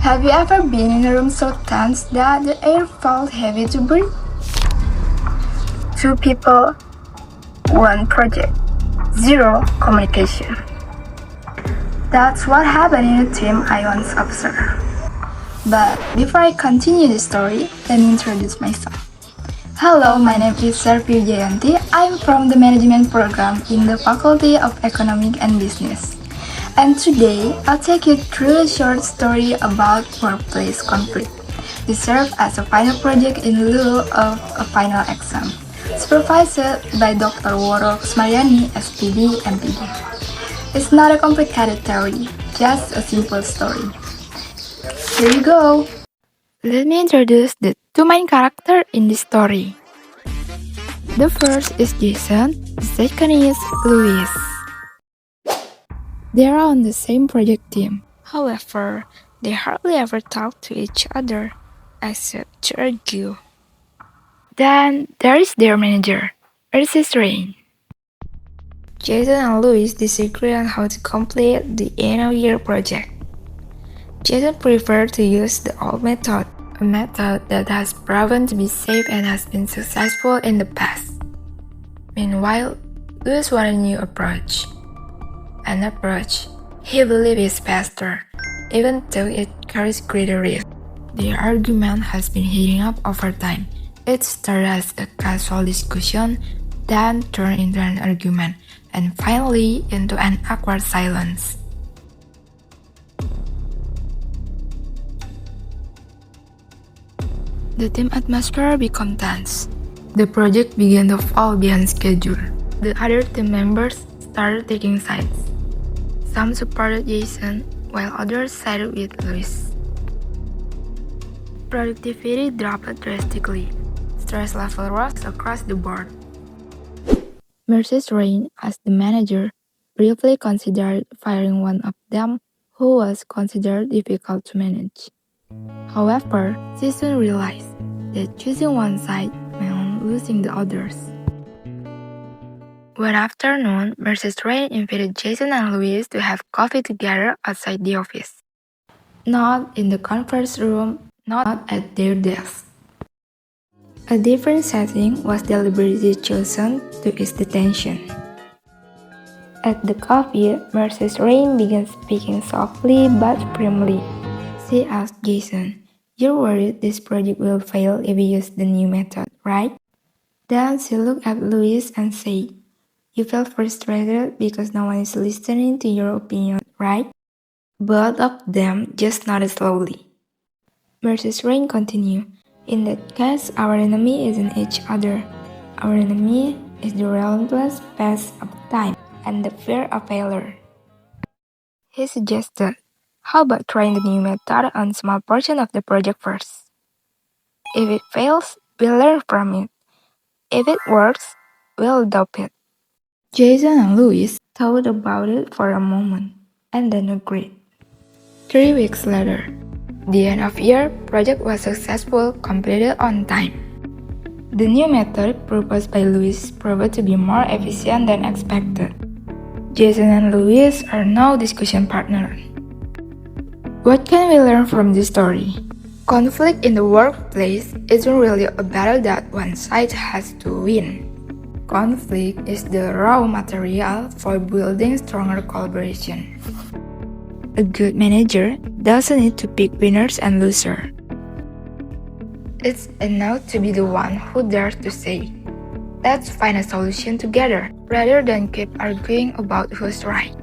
Have you ever been in a room so tense that the air felt heavy to breathe? 2 people, 1 project, 0 communication. That's what happened in a team I once observed. But before I continue the story, let me introduce myself. Hello, my name is Servy Wijayanti. I'm from the management program in the Faculty of Economics and Business. And today, I'll take you through a short story about workplace conflict. This serves as a final project in lieu of a final exam, supervised by Dr. Woro Smaryani, SPD, MPD. It's not a complicated theory, just a simple story. Here you go! Let me introduce the 2 main characters in this story. The first is Jason, the second is Louis. They are on the same project team. However, they hardly ever talk to each other, except to argue. Then there is their manager, Mrs. Rain. Jason and Louis disagree on how to complete the end-of-year project. Jason prefers to use the old method, a method that has proven to be safe and has been successful in the past. Meanwhile, Louis wants a new approach. An approach he believes is faster, even though it carries greater risk. The argument has been heating up over time. It started as a casual discussion, then turned into an argument, and finally into an awkward silence. The team atmosphere became tense. The project began to fall behind schedule. The other team members started taking sides. Some supported Jason, while others sided with Louis. Productivity dropped drastically. Stress level rose across the board. Mrs. Rain, as the manager, briefly considered firing one of them, who was considered difficult to manage. However, she soon realized that choosing one side meant losing the others. One afternoon, Mrs. Rain invited Jason and Louis to have coffee together outside the office. Not in the conference room, not at their desk. A different setting was deliberately chosen to ease the tension. At the coffee, Mrs. Rain began speaking softly but firmly. She asked Jason, "You're worried this project will fail if we use the new method, right?" Then she looked at Louis and said, "You feel frustrated because no one is listening to your opinion, right?" Both of them just nodded slowly. Mrs. Rain continued, "In that case, our enemy isn't each other. Our enemy is the relentless pace of time and the fear of failure." He suggested, "How about trying the new method on a small portion of the project first? If it fails, we'll learn from it. If it works, we'll adopt it." Jason and Louis thought about it for a moment and then agreed. 3 weeks later, the end-of-year project was successful, completed on time. The new method proposed by Louis proved to be more efficient than expected. Jason and Louis are now discussion partners. What can we learn from this story? Conflict in the workplace isn't really a battle that one side has to win. Conflict is the raw material for building stronger collaboration. A good manager doesn't need to pick winners and losers. It's enough to be the one who dares to say, "Let's find a solution together," rather than keep arguing about who's right.